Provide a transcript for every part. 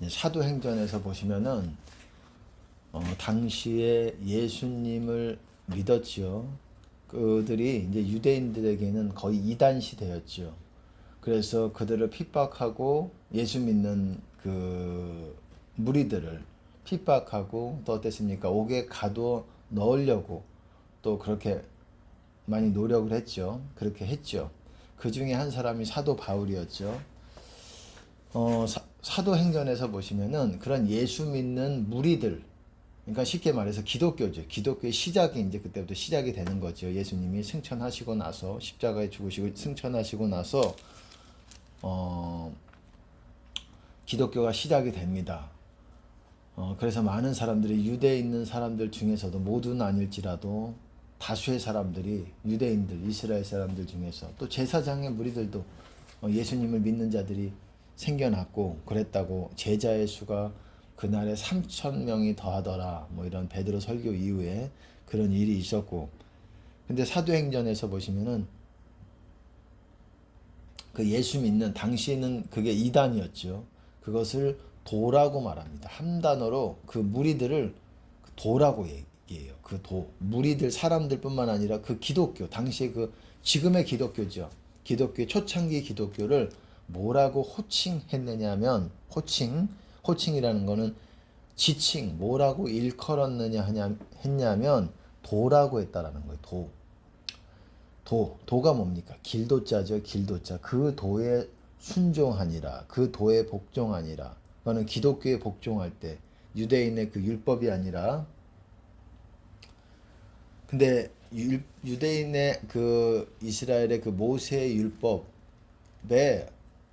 사도행전에서 보시면은 당시에 예수님을 믿었지요. 그들이 이제 유대인들에게는 거의 이단 시대였죠. 그래서 그들을 핍박하고 예수 믿는 그 무리들을 핍박하고 또 어땠습니까? 옥에 가둬 넣으려고 또 그렇게 많이 노력을 했죠. 그렇게 했죠. 그 중에 한 사람이 사도 바울이었죠. 사도행전에서 보시면은 그런 예수 믿는 무리들, 그러니까 쉽게 말해서 기독교죠. 기독교의 시작이 이제 그때부터 시작이 되는 거죠. 예수님이 승천하시고 나서 십자가에 죽으시고 승천하시고 나서 기독교가 시작이 됩니다. 그래서 많은 사람들이 유대에 있는 사람들 중에서도 모두는 아닐지라도 다수의 사람들이 유대인들, 이스라엘 사람들 중에서 또 제사장의 무리들도 예수님을 믿는 자들이 생겨났고 그랬다고 제자의 수가 그날에 3,000명이 더하더라. 뭐 이런 베드로 설교 이후에 그런 일이 있었고, 근데 사도행전에서 보시면은 그 예수 믿는 당시에는 그게 이단이었죠. 그것을 도라고 말합니다. 한 단어로 그 무리들을 도라고 얘기해요. 그 도, 무리들 사람들뿐만 아니라 그 기독교 당시에 그 지금의 기독교죠. 기독교의 초창기 기독교를 뭐라고 호칭했느냐면 호칭이라는 거는 지칭 뭐라고 일컬었느냐 했냐면 도라고 했다라는 거예요. 도가 뭡니까? 길도자죠. 길도자. 그 도에 순종하니라. 그 도에 복종하니라. 그거는 기독교에 복종할 때 유대인의 그 율법이 아니라, 근데 유대인의 그 이스라엘의 그 모세의 율법에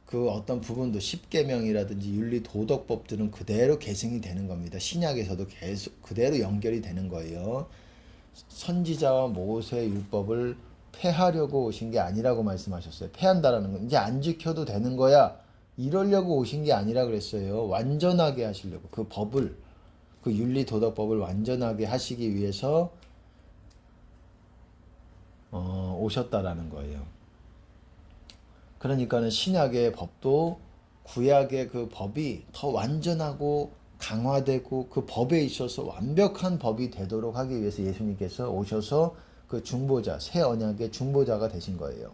그 어떤 부분도 십계명이라든지 윤리 도덕법들은 그대로 계승이 되는 겁니다. 신약에서도 계속 그대로 연결이 되는 거예요. 선지자와 모세의 율법을 폐하려고 오신 게 아니라고 말씀하셨어요. 폐한다라는 건 이제 안 지켜도 되는 거야. 이러려고 오신 게 아니라 그랬어요. 완전하게 하시려고 그 법을, 그 윤리 도덕법을 완전하게 하시기 위해서 오셨다라는 거예요. 그러니까는 신약의 법도 구약의 그 법이 더 완전하고 강화되고 그 법에 있어서 완벽한 법이 되도록 하기 위해서 예수님께서 오셔서 그 중보자, 새 언약의 중보자가 되신 거예요.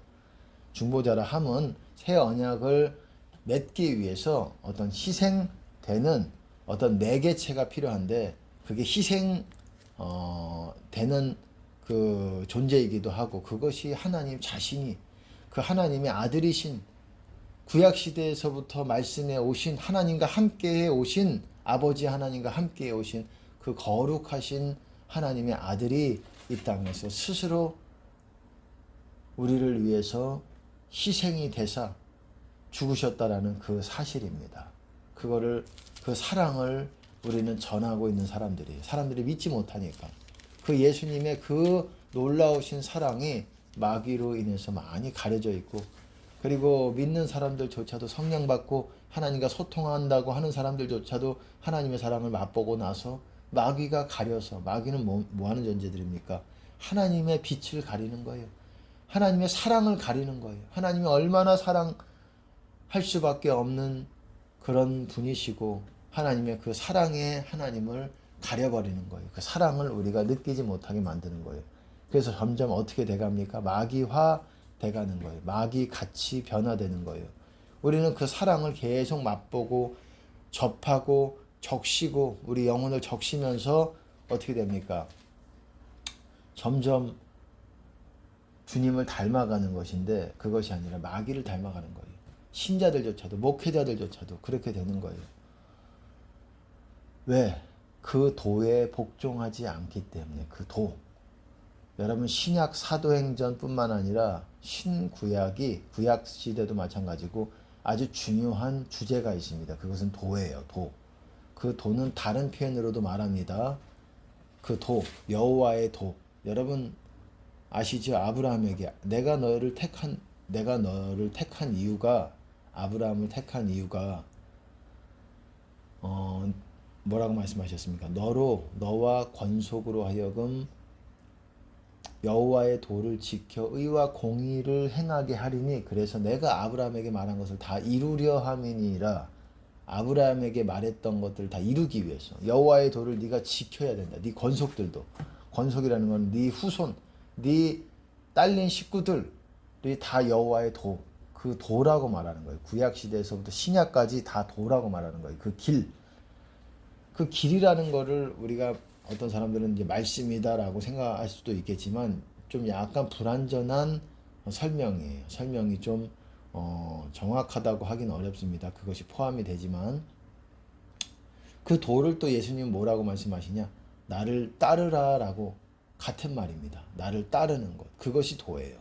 중보자라 함은 새 언약을 맺기 위해서 어떤 희생되는 어떤 매개체가 필요한데 그게 되는 그 존재이기도 하고, 그것이 하나님 자신이 그 하나님의 아들이신 구약 시대에서부터 말씀해 오신 하나님과 함께해 오신 아버지 하나님과 함께해 오신 그 거룩하신 하나님의 아들이 이 땅에서 스스로 우리를 위해서 희생이 되사 죽으셨다라는 그 사실입니다. 그 사랑을 우리는 전하고 있는 사람들이 믿지 못하니까 그 예수님의 그 놀라우신 사랑이 마귀로 인해서 많이 가려져 있고, 그리고 믿는 사람들조차도 성령 받고 하나님과 소통한다고 하는 사람들조차도 하나님의 사랑을 맛보고 나서 마귀가 가려서, 마귀는 뭐 하는 존재들입니까? 하나님의 빛을 가리는 거예요. 하나님의 사랑을 가리는 거예요. 하나님이 얼마나 사랑할 수밖에 없는 그런 분이시고 하나님의 그 사랑의 하나님을 가려버리는 거예요. 그 사랑을 우리가 느끼지 못하게 만드는 거예요. 그래서 점점 어떻게 돼갑니까? 마귀화 돼가는 거예요. 마귀 같이 변화되는 거예요. 우리는 그 사랑을 계속 맛보고 접하고 적시고 우리 영혼을 적시면서 어떻게 됩니까? 점점 주님을 닮아가는 것인데 그것이 아니라 마귀를 닮아가는 거예요. 신자들조차도 목회자들조차도 그렇게 되는 거예요. 왜? 그 도에 복종하지 않기 때문에. 그 도. 여러분, 신약 사도행전뿐만 아니라 신구약이, 구약 시대도 마찬가지고 아주 중요한 주제가 있습니다. 그것은 도예요. 도. 그 도는 다른 표현으로도 말합니다. 그 도, 여호와의 도. 여러분 아시죠? 아브라함에게 내가 너를 택한 이유가, 아브라함을 택한 이유가 뭐라고 말씀하셨습니까? 너와 권속으로 하여금 여호와의 도를 지켜 의와 공의를 행하게 하리니, 그래서 내가 아브라함에게 말한 것을 다 이루려 함이니라. 아브라함에게 말했던 것들을 다 이루기 위해서 여호와의 도를 네가 지켜야 된다. 네 권속들도, 권속이라는 건 네 후손, 네 딸린 식구들이 다 여호와의 도, 그 도라고 말하는 거예요. 구약 시대에서부터 신약까지 다 도라고 말하는 거예요. 그 길, 그 길이라는 거를 우리가 어떤 사람들은 이제 말씀이다라고 생각할 수도 있겠지만 좀 약간 불완전한 설명이에요. 설명이 좀 정확하다고 하긴 어렵습니다. 그것이 포함이 되지만 그 도를 또 예수님 뭐라고 말씀하시냐? 나를 따르라라고 같은 말입니다. 나를 따르는 것. 그것이 도예요.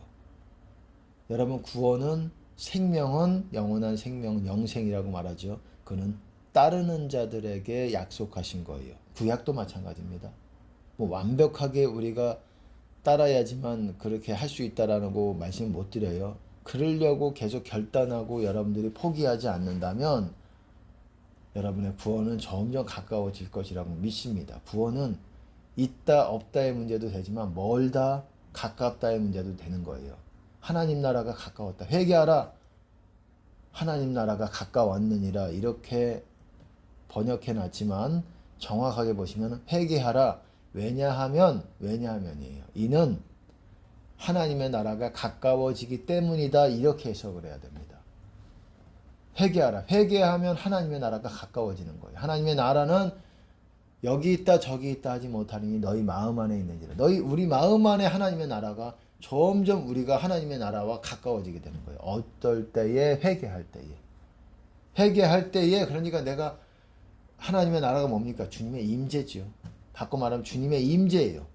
여러분 구원은 생명은 영원한 생명 영생이라고 말하죠. 그는 따르는 자들에게 약속하신 거예요. 구약도 마찬가지입니다. 뭐 완벽하게 우리가 따라야지만 그렇게 할 수 있다라고 말씀 못 드려요. 그러려고 계속 결단하고 여러분들이 포기하지 않는다면 여러분의 구원은 점점 가까워질 것이라고 믿습니다. 구원은 있다 없다의 문제도 되지만 멀다 가깝다의 문제도 되는 거예요. 하나님 나라가 가까웠다. 회개하라. 하나님 나라가 가까웠느니라 이렇게 번역해 놨지만 정확하게 보시면 회개하라. 왜냐하면이에요. 이는 하나님의 나라가 가까워지기 때문이다. 이렇게 해석을 해야 됩니다. 회개하라. 회개하면 하나님의 나라가 가까워지는 거예요. 하나님의 나라는 여기 있다 저기 있다 하지 못하니 너희 마음 안에 있는지라. 우리 마음 안에 하나님의 나라가 점점 우리가 하나님의 나라와 가까워지게 되는 거예요. 어떨 때에 회개할 때에. 회개할 때에 그러니까 내가 하나님의 나라가 뭡니까? 주님의 임재지요. 바꿔 말하면 주님의 임재예요.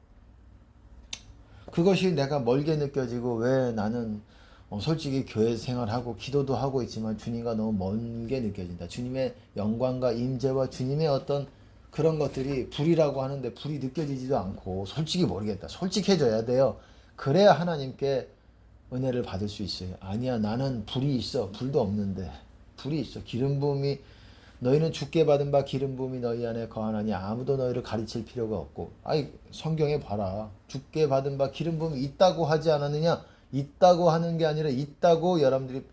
그것이 내가 멀게 느껴지고 왜 나는 솔직히 교회 생활하고 기도도 하고 있지만 주님과 너무 멀게 느껴진다. 주님의 영광과 임재와 주님의 어떤 그런 것들이 불이라고 하는데 불이 느껴지지도 않고 솔직히 모르겠다. 솔직해져야 돼요. 그래야 하나님께 은혜를 받을 수 있어요. 아니야 나는 불이 있어. 불도 없는데 불이 있어. 기름 부음이 너희는 주께 받은 바 기름 부음이 너희 안에 거하나니 아무도 너희를 가르칠 필요가 없고. 아이 성경에 봐라. 주께 받은 바 기름 부음이 있다고 하지 않았느냐. 있다고 하는 게 아니라 있다고 여러분들이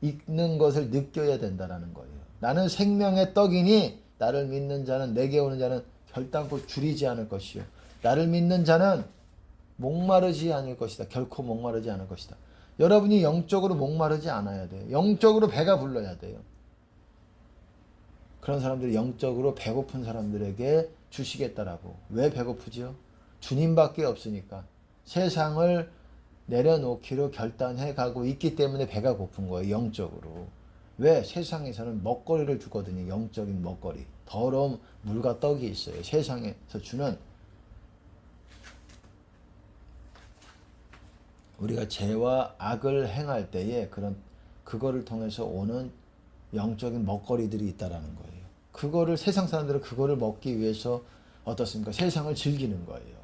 있는 것을 느껴야 된다는 거예요. 나는 생명의 떡이니 나를 믿는 자는 내게 오는 자는 결단코 줄이지 않을 것이요. 나를 믿는 자는 목마르지 않을 것이다. 결코 목마르지 않을 것이다. 여러분이 영적으로 목마르지 않아야 돼요. 영적으로 배가 불러야 돼요. 그런 사람들이 영적으로 배고픈 사람들에게 주시겠다라고. 왜 배고프죠? 주님밖에 없으니까. 세상을 내려놓기로 결단해 가고 있기 때문에 배가 고픈 거예요. 영적으로. 왜? 세상에서는 먹거리를 주거든요. 영적인 먹거리. 더러운 물과 떡이 있어요. 세상에서 주는. 우리가 죄와 악을 행할 때에 그거를 통해서 오는 영적인 먹거리들이 있다라는 거예요. 그거를 세상 사람들은 그거를 먹기 위해서 어떻습니까? 세상을 즐기는 거예요.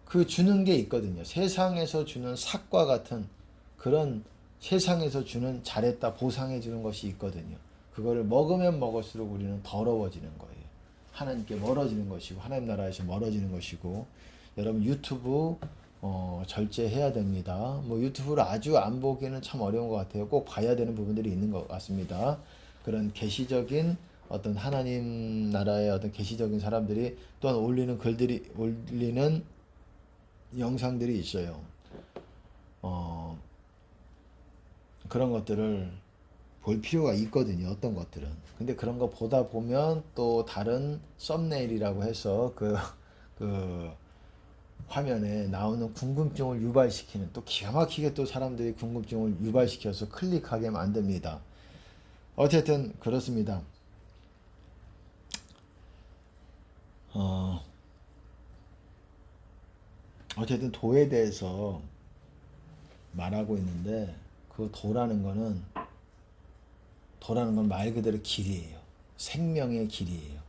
그 주는 게 있거든요. 세상에서 주는 삭과 같은 그런 세상에서 주는 잘했다 보상해 주는 것이 있거든요. 그거를 먹으면 먹을수록 우리는 더러워지는 거예요. 하나님께 멀어지는 것이고 하나님 나라에서 멀어지는 것이고. 여러분 유튜브 절제해야 됩니다. 뭐 유튜브를 아주 안 보기는 참 어려운 것 같아요. 꼭 봐야 되는 부분들이 있는 것 같습니다. 그런 계시적인 어떤 하나님 나라의 어떤 계시적인 사람들이 또한 올리는 영상들이 있어요. 그런 것들을 볼 필요가 있거든요. 어떤 것들은. 근데 그런 거 보다 보면 또 다른 썸네일이라고 해서 그 화면에 나오는 궁금증을 유발시키는 또 기가 막히게 또 사람들이 궁금증을 유발시켜서 클릭하게 만듭니다. 어쨌든 그렇습니다. 어쨌든 도에 대해서 말하고 있는데 그 도라는 건 말 그대로 길이에요. 생명의 길이에요.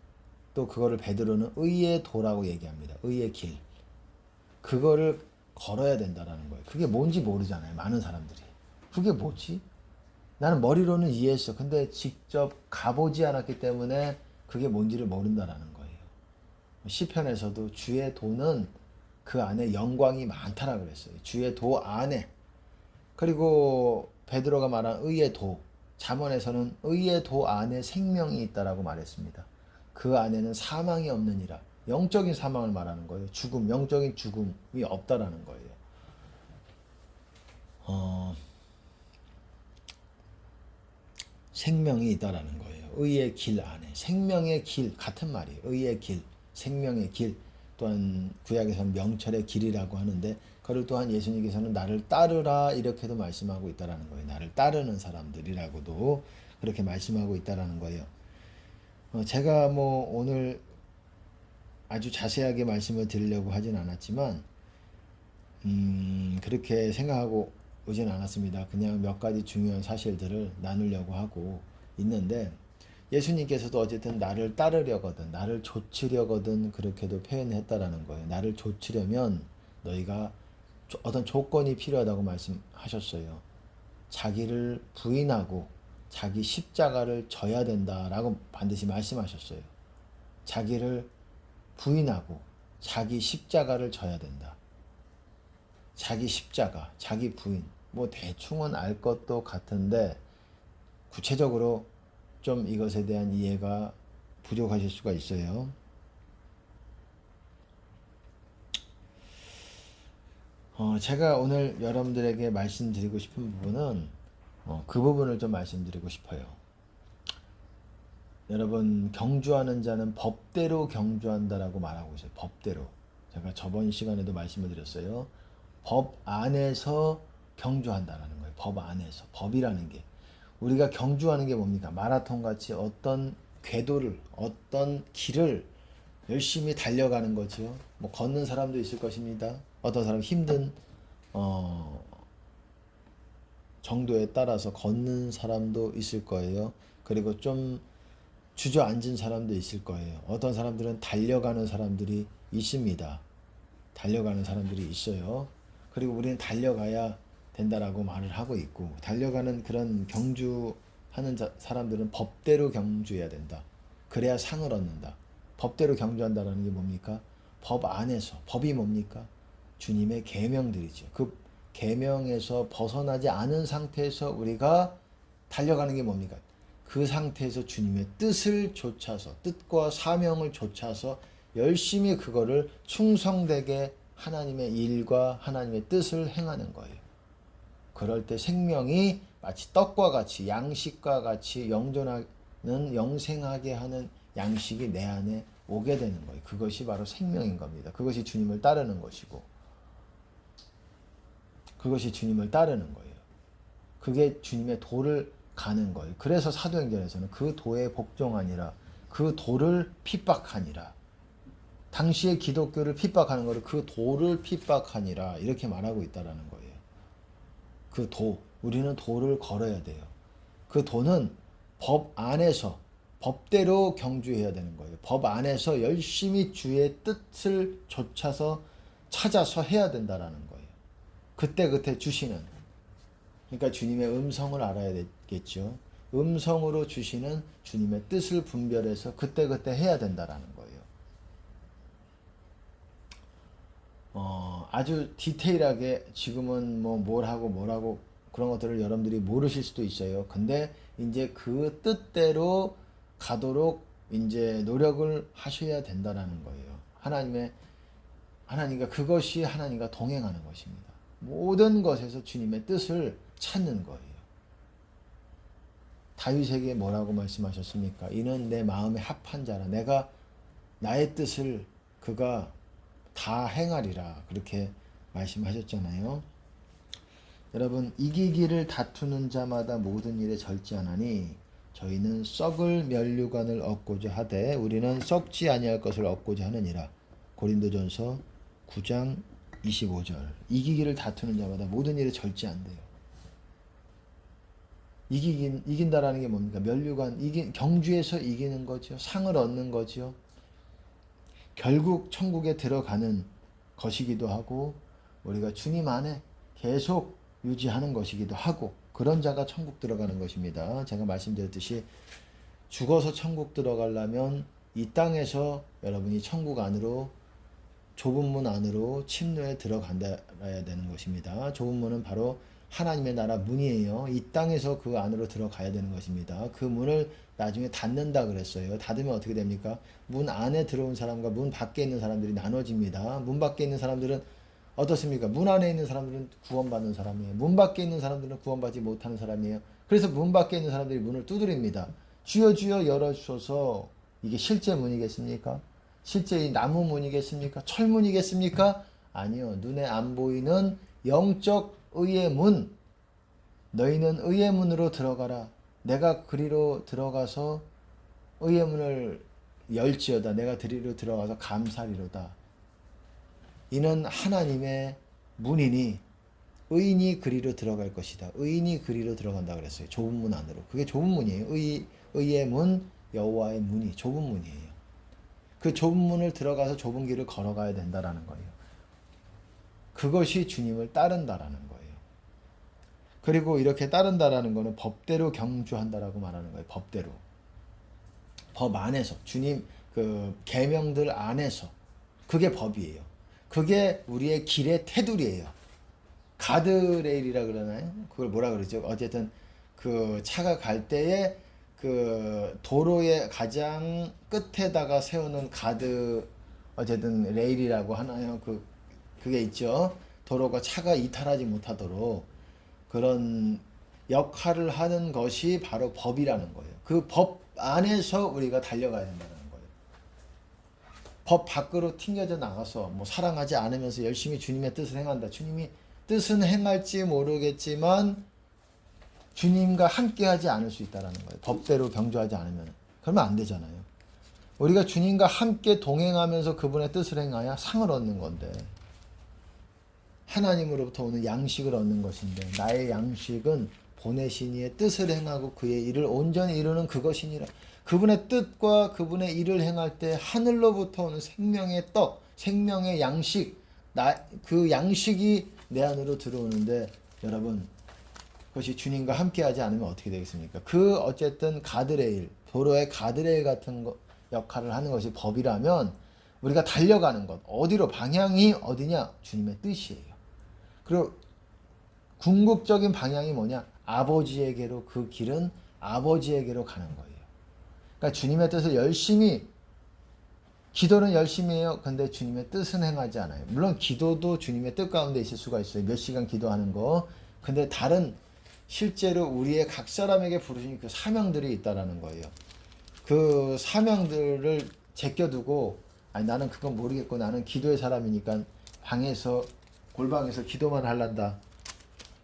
또 그거를 베드로는 의의 도라고 얘기합니다. 의의 길. 그거를 걸어야 된다라는 거예요. 그게 뭔지 모르잖아요. 많은 사람들이. 그게 뭐지? 나는 머리로는 이해했어. 근데 직접 가보지 않았기 때문에 그게 뭔지를 모른다라는 거예요. 시편에서도 주의 도는 그 안에 영광이 많다라 그랬어요. 주의 도 안에. 그리고 베드로가 말한 의의 도. 잠언에서는 의의 도 안에 생명이 있다라고 말했습니다. 그 안에는 사망이 없느니라. 영적인 사망을 말하는 거예요. 죽음, 영적인 죽음이 없다라는 거예요. 생명이 있다라는 거예요. 의의 길 안에. 생명의 길 같은 말이에요. 의의 길, 생명의 길. 또한 구약에서는 명철의 길이라고 하는데 그를 또한 예수님께서는 나를 따르라 이렇게도 말씀하고 있다라는 거예요. 나를 따르는 사람들이라고도 그렇게 말씀하고 있다라는 거예요. 제가 뭐 오늘 아주 자세하게 말씀을 드리려고 하진 않았지만 그렇게 생각하고 오진 않았습니다. 그냥 몇 가지 중요한 사실들을 나누려고 하고 있는데 예수님께서도 어쨌든 나를 따르려거든 나를 좇으려거든 그렇게도 표현했다라는 거예요. 나를 좇으려면 너희가 어떤 조건이 필요하다고 말씀하셨어요. 자기를 부인하고 자기 십자가를 져야 된다라고 반드시 말씀하셨어요. 자기를 부인하고 자기 십자가를 져야 된다. 자기 십자가, 자기 부인. 뭐 대충은 알 것도 같은데 구체적으로 좀 이것에 대한 이해가 부족하실 수가 있어요. 제가 오늘 여러분들에게 말씀드리고 싶은 부분은 그 부분을 좀 말씀드리고 싶어요. 여러분 경주하는 자는 법대로 경주한다라고 말하고 있어요. 법대로. 제가 저번 시간에도 말씀을 드렸어요. 법 안에서 경주한다라는 거예요. 법 안에서. 법이라는 게. 우리가 경주하는 게 뭡니까? 마라톤 같이 어떤 궤도를, 어떤 길을 열심히 달려가는 거죠. 뭐 걷는 사람도 있을 것입니다. 어떤 사람 힘든 정도에 따라서 걷는 사람도 있을 거예요. 그리고 좀 주저앉은 사람도 있을 거예요. 어떤 사람들은 달려가는 사람들이 있습니다. 달려가는 사람들이 있어요. 그리고 우리는 달려가야 된다라고 말을 하고 있고 달려가는 그런 경주하는 사람들은 법대로 경주해야 된다. 그래야 상을 얻는다. 법대로 경주한다라는 게 뭡니까? 법 안에서. 법이 뭡니까? 주님의 계명들이죠. 그 계명에서 벗어나지 않은 상태에서 우리가 달려가는 게 뭡니까? 그 상태에서 주님의 뜻을 좇아서 뜻과 사명을 좇아서 열심히 그거를 충성되게 하나님의 일과 하나님의 뜻을 행하는 거예요. 그럴 때 생명이 마치 떡과 같이 양식과 같이 영존하는 영생하게 하는 양식이 내 안에 오게 되는 거예요. 그것이 바로 생명인 겁니다. 그것이 주님을 따르는 것이고 그것이 주님을 따르는 거예요. 그게 주님의 도를 가는 거예요. 그래서 사도행전에서는 그 도에 복종하니라 그 도를 핍박하니라 당시의 기독교를 핍박하는 것을 그 도를 핍박하니라 이렇게 말하고 있다라는 거예요. 그 도, 우리는 도를 걸어야 돼요. 그 도는 법 안에서 법대로 경주해야 되는 거예요. 법 안에서 열심히 주의 뜻을 좇아서 찾아서 해야 된다라는 거예요. 그때 주시는 그러니까 주님의 음성을 알아야 되겠죠. 음성으로 주시는 주님의 뜻을 분별해서 그때 해야 된다라는 거예요. 아주 디테일하게 지금은 뭐 뭘 하고 그런 것들을 여러분들이 모르실 수도 있어요. 근데 이제 그 뜻대로 가도록 이제 노력을 하셔야 된다라는 거예요. 하나님과 그것이 하나님과 동행하는 것입니다. 모든 것에서 주님의 뜻을 찾는 거예요. 다윗에게 뭐라고 말씀하셨습니까? 이는 내 마음에 합한 자라. 내가 나의 뜻을 그가 다 행하리라. 그렇게 말씀하셨잖아요. 여러분 이기기를 다투는 자마다 모든 일에 절제하나니 저희는 썩을 면류관을 얻고자 하되 우리는 썩지 아니할 것을 얻고자 하느니라. 고린도전서 9장 25절. 이기기를 다투는 자마다 모든 일에 절제한대요. 이긴다라는 게 뭡니까? 면류관, 경주에서 이기는 거죠. 상을 얻는 거죠. 결국 천국에 들어가는 것이기도 하고 우리가 주님 안에 계속 유지하는 것이기도 하고 그런 자가 천국 들어가는 것입니다. 제가 말씀드렸듯이 죽어서 천국 들어가려면 이 땅에서 여러분이 천국 안으로 좁은 문 안으로 침노에 들어간다야 되는 것입니다. 좁은 문은 바로 하나님의 나라 문이에요. 이 땅에서 그 안으로 들어가야 되는 것입니다. 그 문을 나중에 닫는다 그랬어요. 닫으면 어떻게 됩니까? 문 안에 들어온 사람과 문 밖에 있는 사람들이 나눠집니다. 문 밖에 있는 사람들은 어떻습니까? 문 안에 있는 사람들은 구원받는 사람이에요. 문 밖에 있는 사람들은 구원받지 못하는 사람이에요. 그래서 문 밖에 있는 사람들이 문을 두드립니다. 주여 주여 열어주셔서. 이게 실제 문이겠습니까? 실제 이 나무 문이겠습니까? 철문이겠습니까? 아니요. 눈에 안 보이는 영적 의의 문. 너희는 의의 문으로 들어가라. 내가 그리로 들어가서 의의 문을 열지어다. 내가 그리로 들어가서 감사리로다. 이는 하나님의 문이니 의인이 그리로 들어갈 것이다. 의인이 그리로 들어간다 그랬어요. 좁은 문 안으로. 그게 좁은 문이에요. 의의 문, 여호와의 문이 좁은 문이에요. 그 좁은 문을 들어가서 좁은 길을 걸어가야 된다라는 거예요. 그것이 주님을 따른다라는 거예요. 그리고 이렇게 따른다라는 거는 법대로 경주한다라고 말하는 거예요. 법대로. 법 안에서 주님 그 계명들 안에서 그게 법이에요. 그게 우리의 길의 테두리예요. 가드레일이라 그러나요? 그걸 뭐라 그러죠? 어쨌든 그 차가 갈 때에 그 도로의 가장 끝에다가 세우는 가드 어쨌든 레일이라고 하나요? 그게 있죠. 도로가 차가 이탈하지 못하도록 그런 역할을 하는 것이 바로 법이라는 거예요. 그 법 안에서 우리가 달려가야 된다는 거예요. 법 밖으로 튕겨져 나가서 뭐 사랑하지 않으면서 열심히 주님의 뜻을 행한다. 주님이 뜻은 행할지 모르겠지만 주님과 함께하지 않을 수 있다는 거예요. 법대로 경주하지 않으면. 그러면 안 되잖아요. 우리가 주님과 함께 동행하면서 그분의 뜻을 행하여 상을 얻는 건데 하나님으로부터 오는 양식을 얻는 것인데 나의 양식은 보내신 이의 뜻을 행하고 그의 일을 온전히 이루는 그것이니라. 그분의 뜻과 그분의 일을 행할 때 하늘로부터 오는 생명의 떡, 생명의 양식, 그 양식이 내 안으로 들어오는데 여러분 그것이 주님과 함께하지 않으면 어떻게 되겠습니까? 그 어쨌든 가드레일, 도로의 가드레일 같은 역할을 하는 것이 법이라면 우리가 달려가는 것, 어디로 방향이 어디냐? 주님의 뜻이에요. 그리고 궁극적인 방향이 뭐냐? 아버지에게로 그 길은 아버지에게로 가는 거예요. 그러니까 주님의 뜻을 열심히 기도는 열심히 해요. 근데 주님의 뜻은 행하지 않아요. 물론 기도도 주님의 뜻 가운데 있을 수가 있어요. 몇 시간 기도하는 거. 근데 다른 실제로 우리의 각 사람에게 부르신 그 사명들이 있다라는 거예요. 그 사명들을 제껴두고 아니 나는 그건 모르겠고 나는 기도의 사람이니까 방에서 골방에서 기도만 할란다.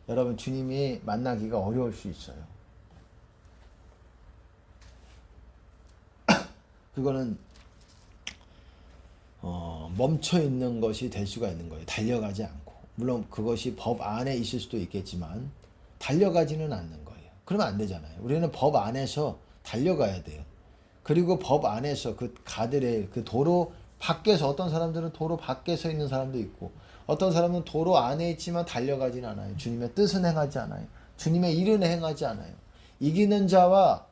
여러분 주님이 만나기가 어려울 수 있어요. 그거는 멈춰 있는 것이 될 수가 있는 거예요. 달려가지 않고. 물론 그것이 법 안에 있을 수도 있겠지만 달려가지는 않는 거예요. 그러면 안 되잖아요. 우리는 법 안에서 달려가야 돼요. 그리고 법 안에서 그 가드레일, 그 도로 밖에서 어떤 사람들은 도로 밖에 서 있는 사람도 있고 어떤 사람은 도로 안에 있지만 달려가진 않아요. 주님의 뜻은 행하지 않아요. 주님의 일은 행하지 않아요. 이기는 자와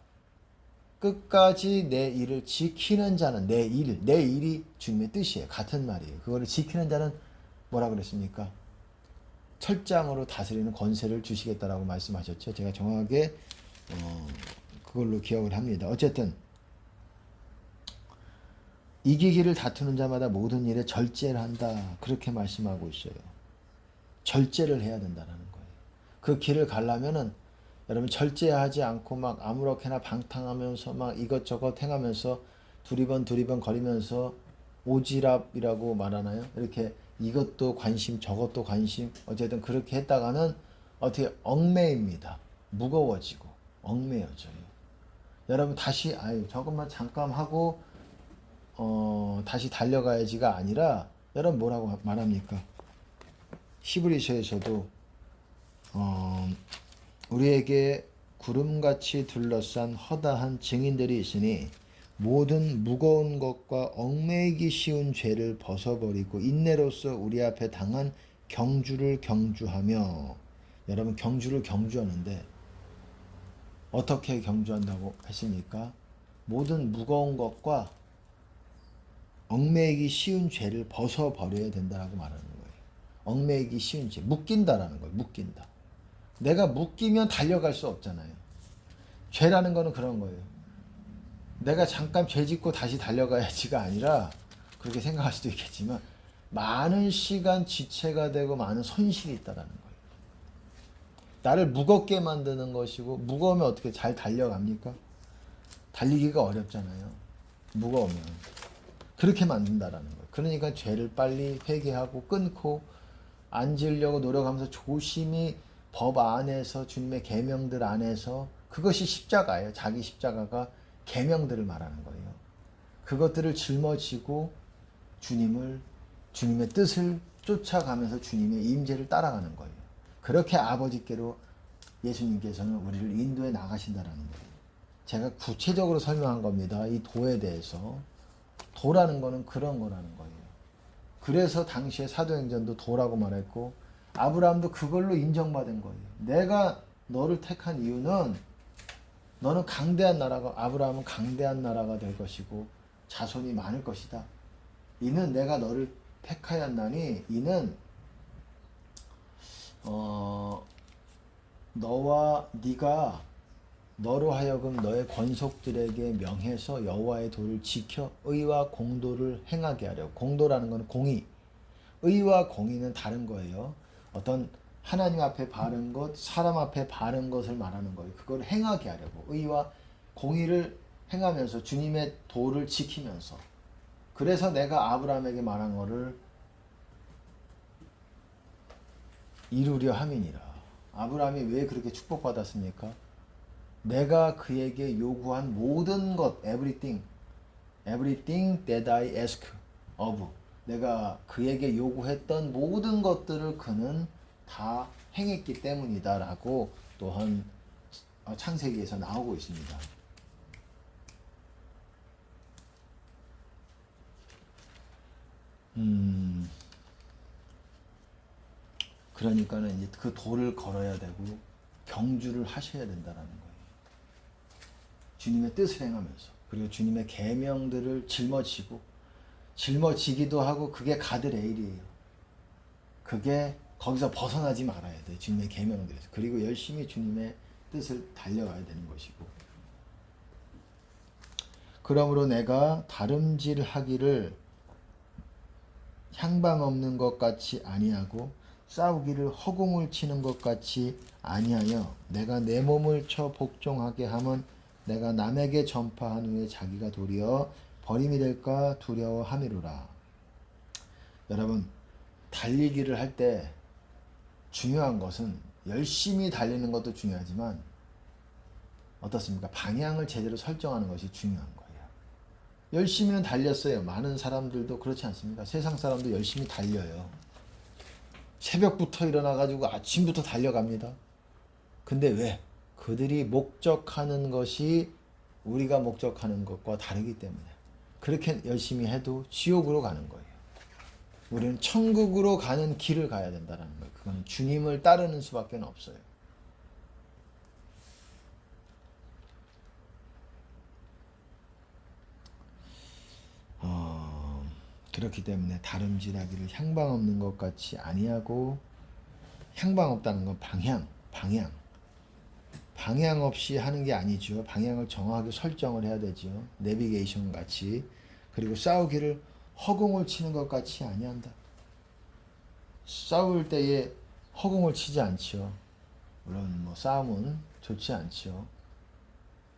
끝까지 내 일을 지키는 자는 내 일이 주님의 뜻이에요. 같은 말이에요. 그거를 지키는 자는 뭐라 그랬습니까? 철장으로 다스리는 권세를 주시겠다라고 말씀하셨죠. 제가 정확하게 그걸로 기억을 합니다. 어쨌든 이기기를 다투는 자마다 모든 일에 절제를 한다. 그렇게 말씀하고 있어요. 절제를 해야 된다는 거예요. 그 길을 가려면은 여러분 절제하지 않고 막 아무렇게나 방탕하면서 막 이것저것 행하면서 두리번 거리면서 오지랖이라고 말하나요? 이렇게 이것도 관심 저것도 관심 어쨌든 그렇게 했다가는 어떻게 얽매입니다. 무거워지고 얽매여져요. 여러분 다시 저것만 잠깐 하고 다시 달려가야지가 아니라 여러분 뭐라고 말합니까? 히브리서에서도 우리에게 구름같이 둘러싼 허다한 증인들이 있으니 모든 무거운 것과 얽매이기 쉬운 죄를 벗어버리고 인내로서 우리 앞에 당한 경주를 경주하며 여러분 경주를 경주하는데 어떻게 경주한다고 했습니까? 모든 무거운 것과 얽매이기 쉬운 죄를 벗어버려야 된다고 말하는 거예요. 얽매이기 쉬운 죄, 묶인다라는 거예요. 묶인다. 내가 묶이면 달려갈 수 없잖아요. 죄라는 거는 그런 거예요. 내가 잠깐 죄 짓고 다시 달려가야지가 아니라, 그렇게 생각할 수도 있겠지만 많은 시간 지체가 되고 많은 손실이 있다라는 거예요. 나를 무겁게 만드는 것이고, 무거우면 어떻게 잘 달려갑니까? 달리기가 어렵잖아요. 무거우면. 그렇게 만든다라는 거예요. 그러니까 죄를 빨리 회개하고 끊고 안 지으려고 노력하면서 조심히 법 안에서, 주님의 계명들 안에서, 그것이 십자가예요. 자기 십자가가 계명들을 말하는 거예요. 그것들을 짊어지고 주님의 뜻을 쫓아가면서 주님의 임재를 따라가는 거예요. 그렇게 아버지께로 예수님께서는 우리를 인도해 나가신다라는 거예요. 제가 구체적으로 설명한 겁니다. 이 도에 대해서. 도라는 거는 그런 거라는 거예요. 그래서 당시에 사도행전도 도라고 말했고, 아브라함도 그걸로 인정받은 거예요. 내가 너를 택한 이유는, 너는 강대한 나라가, 아브라함은 강대한 나라가 될 것이고 자손이 많을 것이다. 이는 내가 너를 택하였나니, 이는 너와 네가 너로 하여금 너의 권속들에게 명해서 여호와의 도를 지켜 의와 공도를 행하게 하려고. 공도라는 것은 공의. 의와 공의는 다른 거예요. 어떤 하나님 앞에 바른 것, 사람 앞에 바른 것을 말하는 거예요. 그걸 행하게 하려고. 의와 공의를 행하면서 주님의 도를 지키면서. 그래서 내가 아브라함에게 말한 거를 이루려 함이니라. 아브라함이 왜 그렇게 축복받았습니까? 내가 그에게 요구한 모든 것, everything that I ask of, 내가 그에게 요구했던 모든 것들을 그는 다 행했기 때문이다 라고 또한 창세기에서 나오고 있습니다. 그러니까는 이제 그 도를 걸어야 되고 경주를 하셔야 된다라는 거예요. 주님의 뜻을 행하면서, 그리고 주님의 계명들을 짊어지기도 하고, 그게 가드레일이에요. 그게 거기서 벗어나지 말아야 돼. 주님의 계명들에서. 그리고 열심히 주님의 뜻을 달려가야 되는 것이고. 그러므로 내가 다름질하기를 향방 없는 것 같이 아니하고 싸우기를 허공을 치는 것 같이 아니하여 내가 내 몸을 쳐 복종하게 하면 내가 남에게 전파한 후에 자기가 도리어 버림이 될까 두려워함이로라. 여러분, 달리기를 할 때 중요한 것은, 열심히 달리는 것도 중요하지만 어떻습니까? 방향을 제대로 설정하는 것이 중요한 거예요. 열심히는 달렸어요. 많은 사람들도 그렇지 않습니까? 세상 사람도 열심히 달려요. 새벽부터 일어나가지고 아침부터 달려갑니다. 근데 왜? 그들이 목적하는 것이 우리가 목적하는 것과 다르기 때문에. 그렇게 열심히 해도 지옥으로 가는 거예요. 우리는 천국으로 가는 길을 가야 된다는 거예요. 그건 주님을 따르는 수밖에 없어요. 그렇기 때문에 다름질하기를 향방 없는 것 같이 아니하고, 향방 없다는 건 방향 없이 하는 게 아니죠. 방향을 정확하게 설정을 해야 되죠. 내비게이션 같이. 그리고 싸우기를 허공을 치는 것 같이 아니한다. 싸울 때에 허공을 치지 않죠. 물론 싸움은 좋지 않죠.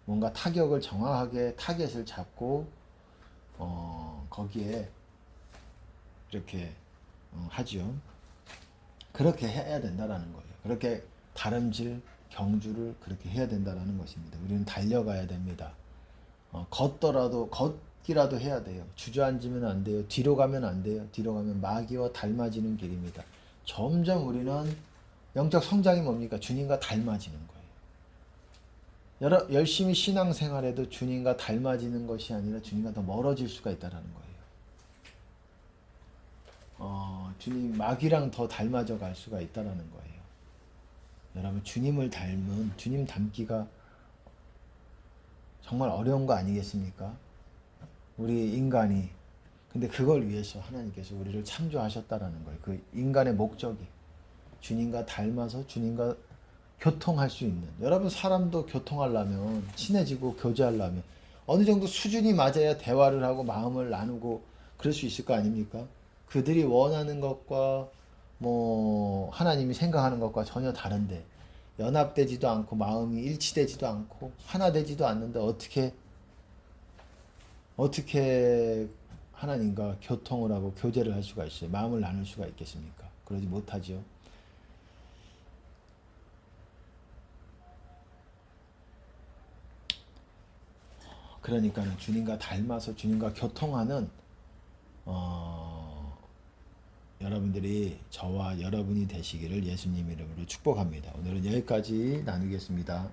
뭔가 타격을 정확하게 타겟을 잡고 거기에 이렇게 하죠. 그렇게 해야 된다라는 거예요. 그렇게 다름질, 경주를 그렇게 해야 된다라는 것입니다. 우리는 달려가야 됩니다. 걷기라도 해야 돼요. 주저앉으면 안 돼요. 뒤로 가면 안 돼요. 뒤로 가면 마귀와 닮아지는 길입니다. 점점 우리는 영적 성장이 뭡니까? 주님과 닮아지는 거예요. 열심히 신앙생활해도 주님과 닮아지는 것이 아니라 주님과 더 멀어질 수가 있다는 거예요. 주님, 마귀랑 더 닮아져 갈 수가 있다는 거예요. 여러분, 주님을 닮은, 주님 닮기가 정말 어려운 거 아니겠습니까? 우리 인간이. 근데 그걸 위해서 하나님께서 우리를 창조하셨다라는 거예요. 그 인간의 목적이 주님과 닮아서 주님과 교통할 수 있는, 여러분 사람도 교통하려면, 친해지고 교제하려면 어느 정도 수준이 맞아야 대화를 하고 마음을 나누고 그럴 수 있을 거 아닙니까? 그들이 원하는 것과 뭐 하나님이 생각하는 것과 전혀 다른데 연합되지도 않고 마음이 일치되지도 않고 하나 되지도 않는데 어떻게 하나님과 교통을 하고 교제를 할 수가 있어요? 마음을 나눌 수가 있겠습니까? 그러지 못하지요. 그러니까 주님과 닮아서 주님과 교통하는 여러분들이 저와 여러분이 되시기를 예수님 이름으로 축복합니다. 오늘은 여기까지 나누겠습니다.